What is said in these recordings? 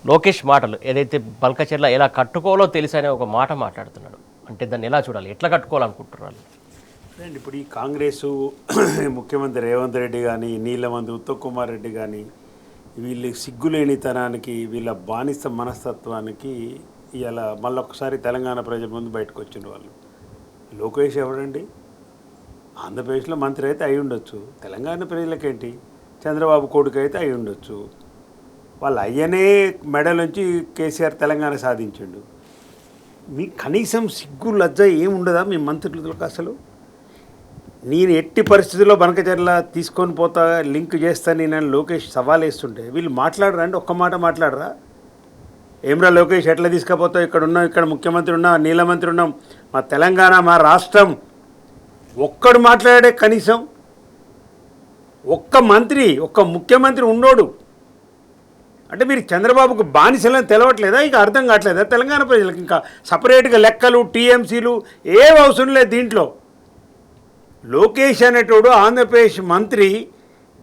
లోకేష్ మాటలు ఏదైతే బల్కచెర్ల ఎలా కట్టుకోవాలో తెలిసి అనే ఒక మాట మాట్లాడుతున్నాడు. అంటే దాన్ని ఎలా చూడాలి, ఎట్లా కట్టుకోవాలనుకుంటున్నారు? అండి ఇప్పుడు ఈ కాంగ్రెసు ముఖ్యమంత్రి రేవంత్ రెడ్డి కానీ, నీలమంది ఉత్తమ్ కుమార్ రెడ్డి కానీ, వీళ్ళ సిగ్గులేనితనానికి, వీళ్ళ బానిస మనస్తత్వానికి ఇలా మళ్ళొకసారి తెలంగాణ ప్రజల ముందు బయటకు వచ్చిన వాళ్ళు. లోకేష్ ఎవరండి? ఆంధ్రప్రదేశ్లో మంత్రి అయితే అయి ఉండొచ్చు, తెలంగాణ ప్రజలకేంటి చంద్రబాబు కొడుకు అయితే అయి ఉండొచ్చు. వాళ్ళ అయ్యనే మెడల్ నుంచి కేసీఆర్ తెలంగాణ సాధించిండు. మీ కనీసం సిగ్గు లజ్జ ఏముండదా మీ మంత్రులకు? అసలు నేను ఎట్టి పరిస్థితుల్లో బనకచెర్ల తీసుకొని పోతా, లింక్ చేస్తాను నేను లోకేష్ సవాల్ వేస్తుంటే వీళ్ళు మాట్లాడరా అండి? ఒక్క మాట మాట్లాడరా? ఏమ్రా లోకేష్ ఎట్లా తీసుకుపోతావు? ఇక్కడ ఉన్నాం, ఇక్కడ ముఖ్యమంత్రి ఉన్నాం, నీలమంత్రి ఉన్నాం, మా తెలంగాణ మా రాష్ట్రం. ఒక్కడు మాట్లాడే కనీసం ఒక్క మంత్రి, ఒక్క ముఖ్యమంత్రి ఉన్నోడు. అంటే మీరు చంద్రబాబుకు బానిసలని తెలవట్లేదా? ఇక అర్థం కావట్లేదా తెలంగాణ ప్రజలకు? ఇంకా సపరేట్గా లెక్కలు, టీఎంసీలు ఏం అవసరం లేదు దీంట్లో. లోకేష్ అనేటోడు ఆంధ్రప్రదేశ్ మంత్రి.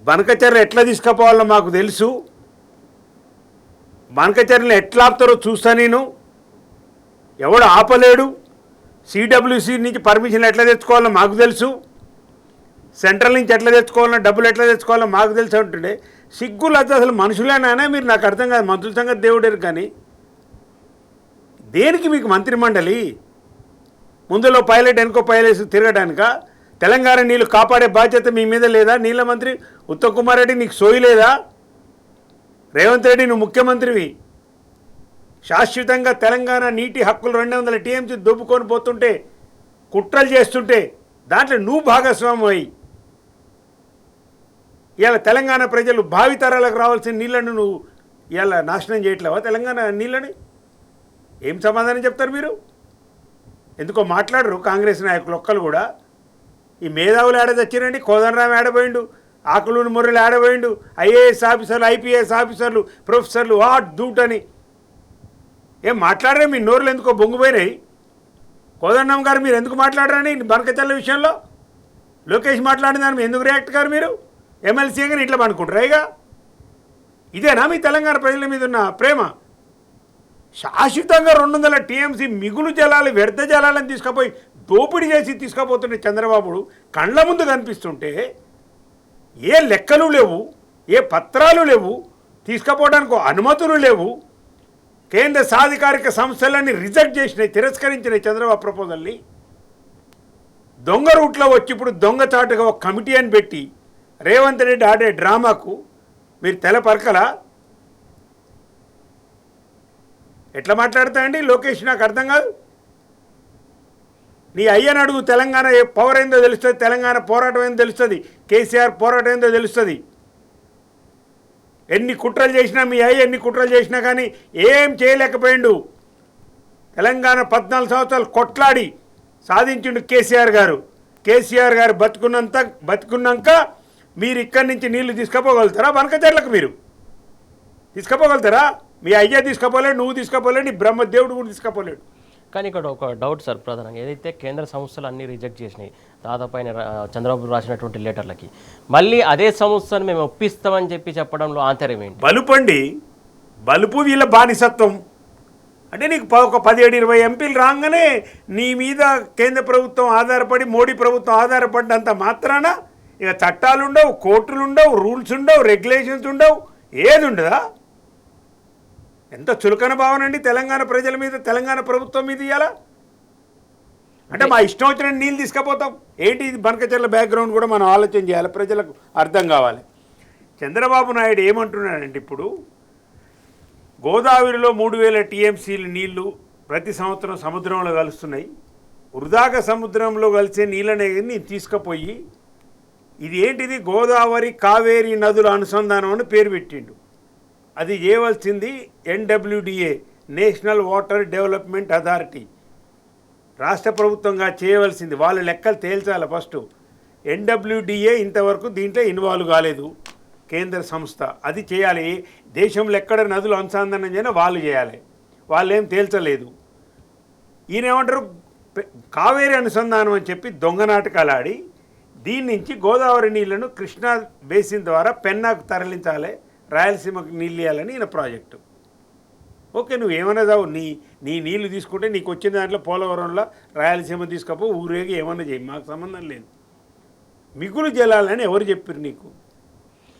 బనకచెర్ల ఎట్లా తీసుకుపోవాలో మాకు తెలుసు, బనకచెర్లను ఎట్లా ఆపుతారో చూస్తా నేను. ఎవడు ఆపలేడు. సిడబ్ల్యూసి నుంచి పర్మిషన్ ఎట్లా తెచ్చుకోవాలో మాకు తెలుసు, సెంట్రల్ నుంచి ఎట్లా తెచ్చుకోవాలో, డబ్బులు ఎట్లా తెచ్చుకోవాలో మాకు తెలుసు అంటుండే. సిగ్గులు అది అసలు మనుషులేనానే మీరు? నాకు అర్థం కాదు. మంత్రుల సంగతి దేవుడేరు కానీ దేనికి మీకు మంత్రి మండలి? ముందులో పైలట్ వెనుకో పైలట్ తిరగడానిక? తెలంగాణ నీళ్ళు కాపాడే బాధ్యత మీ మీద లేదా? నీళ్ళ మంత్రి ఉత్తమ్ కుమార్ రెడ్డి నీకు సోయి లేదా? రేవంత్ రెడ్డి నువ్వు ముఖ్యమంత్రివి. శాశ్వతంగా తెలంగాణ నీటి హక్కులు 200 టీఎంసీ దొబ్బుకొని పోతుంటే, కుట్రలు చేస్తుంటే దాంట్లో నువ్వు భాగస్వామి అయ్యి ఇవాళ తెలంగాణ ప్రజలు భావితరాలకు రావాల్సిన నీళ్లను నువ్వు ఇవాళ నాశనం చేయట్లేవా? తెలంగాణ నీళ్ళని ఏం సమాధానం చెప్తారు మీరు? ఎందుకో మాట్లాడరు కాంగ్రెస్ నాయకులు ఒక్కరు కూడా. ఈ మేధావులు ఏడ తెచ్చిరండి? కోదండరాం ఏడబోయిండు, ఆకులూని మురళి ఏడబోయిండు, ఐఏఎస్ ఆఫీసర్లు, ఐపీఎస్ ఆఫీసర్లు, ప్రొఫెసర్లు వాట్ దూటని ఏం మాట్లాడరే? మీ నోరులు ఎందుకో బొంగిపోయినాయి. కోదండరాం గారు మీరు ఎందుకు మాట్లాడరని బనకచెర్ల విషయంలో? లోకేష్ మాట్లాడిన దాన్ని ఎందుకు రియాక్ట్ గారు మీరు? ఎమ్మెల్సీ కానీ ఇట్లా అనుకుంటారా? ఇక ఇదేనా మీ తెలంగాణ ప్రజల మీద ఉన్న ప్రేమ? శాశ్వతంగా 200 టీఎంసీ మిగులు జలాలు, వ్యర్థ జలాలను తీసుకుపోయి దోపిడీ చేసి తీసుకుపోతుంటే చంద్రబాబుడు కళ్ళ ముందు కనిపిస్తుంటే ఏ లెక్కలు లేవు, ఏ పత్రాలు లేవు, తీసుకుపోవడానికి అనుమతులు లేవు. కేంద్ర సాధికారిక సంస్థలన్నీ రిజెక్ట్ చేసినాయి, తిరస్కరించినాయి చంద్రబాబు ప్రపోజల్ని. దొంగ రూట్లో వచ్చి ఇప్పుడు దొంగచాటుగా ఒక కమిటీ అని పెట్టి రేవంత్ రెడ్డి ఆడే డ్రామాకు మీరు తెలపరకలా? ఎట్లా మాట్లాడతాయండి లోకేష్? నాకు అర్థం కాదు. నీ అయ్యని అడుగు, తెలంగాణ పవర్ ఏందో తెలుస్తుంది, తెలంగాణ పోరాటం ఏందో తెలుస్తుంది, కేసీఆర్ పోరాటం ఏందో తెలుస్తుంది. ఎన్ని కుట్రలు చేసినా, మీ అయ్య ఎన్ని కుట్రలు చేసినా కానీ ఏం చేయలేకపోయిండు. తెలంగాణ 14 సంవత్సరాలు కొట్లాడి సాధించిండు కేసీఆర్ గారు. కేసీఆర్ గారు బతుకున్నాక మీరు ఇక్కడి నుంచి నీళ్లు తీసుకుపోగలుగుతారా? బనకచెర్లకు మీరు తీసుకుపోగలుగుతారా? మీ అయ్య తీసుకుపోలేడు, నువ్వు తీసుకుపోలేడు, నీ బ్రహ్మదేవుడు కూడా తీసుకుపోలేడు. కానీ ఇక్కడ ఒక డౌట్ సార్, ప్రధానంగా ఏదైతే కేంద్ర సంస్థలు అన్నీ రిజెక్ట్ చేసినాయి దాదాపు ఆయన చంద్రబాబు రాసినటువంటి లెటర్లకి, మళ్ళీ అదే సంస్థను మేము ఒప్పిస్తామని చెప్పడంలో ఆంతర్యం ఏంటి? బలుపండి, బలుపు వీళ్ళ బానిసత్వం. అంటే నీకు ఒక 17-20 ఎంపీలు రాగానే నీ మీద కేంద్ర ప్రభుత్వం ఆధారపడి, మోడీ ప్రభుత్వం ఆధారపడినంత మాత్రాన ఇక చట్టాలు ఉండవు, కోర్టులు ఉండవు, రూల్స్ ఉండవు, రెగ్యులేషన్స్ ఉండవు, ఏది ఉండదా? ఎంత చులకన భావన అండి తెలంగాణ ప్రజల మీద, తెలంగాణ ప్రభుత్వం మీద ఇవ్వాలా? అంటే మా ఇష్టం వచ్చిన నీళ్ళు తీసుకుపోతాం ఏంటి? ఇది బనకచెర్ల బ్యాక్గ్రౌండ్ కూడా మనం ఆలోచన చేయాలి, ప్రజలకు అర్థం కావాలి. చంద్రబాబు నాయుడు ఏమంటున్నాడంటే, ఇప్పుడు గోదావరిలో 3000 టీఎంసీలు నీళ్లు ప్రతి సంవత్సరం సముద్రంలో కలుస్తున్నాయి. వృధాగా సముద్రంలో కలిసే నీళ్ళని తీసుకుపోయి ఇది ఏంటిది గోదావరి కావేరీ నదుల అనుసంధానం అని పేరు పెట్టిండు. అది చేయవలసింది NWDA, national water development authority, రాష్ట్ర ప్రభుత్వంగా చేయవలసింది. వాళ్ళ లెక్కలు తేల్చాలి ఫస్ట్. NWDA ఇంతవరకు దీంట్లో ఇన్వాల్వ్ కాలేదు, కేంద్ర సంస్థ. అది చేయాలి. దేశంలో ఎక్కడ నదులు అనుసంధానం చేయనా వాళ్ళు చేయాలి, వాళ్ళు ఏం తేల్చలేదు. ఈయన ఏమంటారు, కావేరీ అనుసంధానం అని చెప్పి దొంగ నాటకాలు ఆడి దీని నుంచి గోదావరి నీళ్లను కృష్ణా బేసిన్ ద్వారా పెన్నాకు తరలించాలి, రాయలసీమకు నీళ్ళు ఇవ్వాలని ఈయన ప్రాజెక్టు. ఓకే, నువ్వు ఏమన్నా చావు, నీ నీళ్లు తీసుకుంటే నీకు వచ్చిన దాంట్లో పోలవరంలో రాయలసీమ తీసుకపో ఊరేగి ఏమన్నా చేయి, మాకు సంబంధం లేదు. మిగులు జలాలని ఎవరు చెప్పారు నీకు?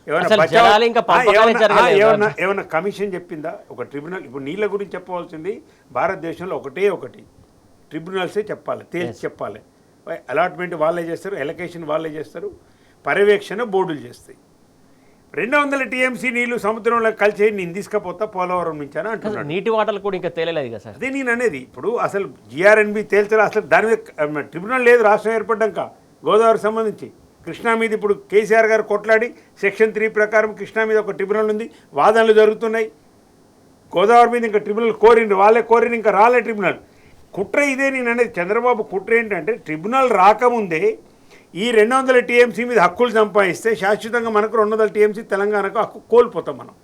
అసలు జలాలు ఇంకా పంపకాలే జరగలేదు. ఏమన్నా కమిషన్ చెప్పిందా? ఒక ట్రిబ్యునల్, ఇప్పుడు నీళ్ళ గురించి చెప్పవలసింది భారతదేశంలో ఒకటి ట్రిబ్యునల్సే చెప్పాలి, తేల్చి చెప్పాలి. అలాట్మెంట్ వాళ్ళే చేస్తారు, ఎలకేషన్ వాళ్ళే చేస్తారు, పర్యవేక్షణ బోర్డులు చేస్తాయి. 200 టీఎంసీ నీళ్లు సముద్రంలో కలిసి నేను తీసుకపోతా పోలవరం నుంచి అని అంటున్నాడు. నీటి వాటలు కూడా ఇంకా తేలలేదు కదా సార్. అదే నేను అనేది. ఇప్పుడు అసలు జిఆర్ఎన్బి తేల్చరా? అసలు దాని మీద ట్రిబ్యునల్ లేదు రాష్ట్రం ఏర్పడ్డాక. గోదావరికి సంబంధించి కృష్ణా మీద ఇప్పుడు కేసీఆర్ గారు కొట్లాడి సెక్షన్ 3 ప్రకారం కృష్ణా మీద ఒక ట్రిబ్యునల్ ఉంది, వాదనలు జరుగుతున్నాయి. గోదావరి మీద ఇంకా ట్రిబ్యునల్ వాళ్ళే కోరిని, ఇంకా రాలే ట్రిబ్యునల్. కుట్ర ఇదే నేను అనేది. చంద్రబాబు కుట్ర ఏంటంటే ట్రిబ్యునల్ రాకముందే ఈ 200 టీఎంసీ మీద హక్కులు సంపాదిస్తే శాశ్వతంగా మనకు 200 టీఎంసీ తెలంగాణకు హక్కు కోల్పోతాం మనం.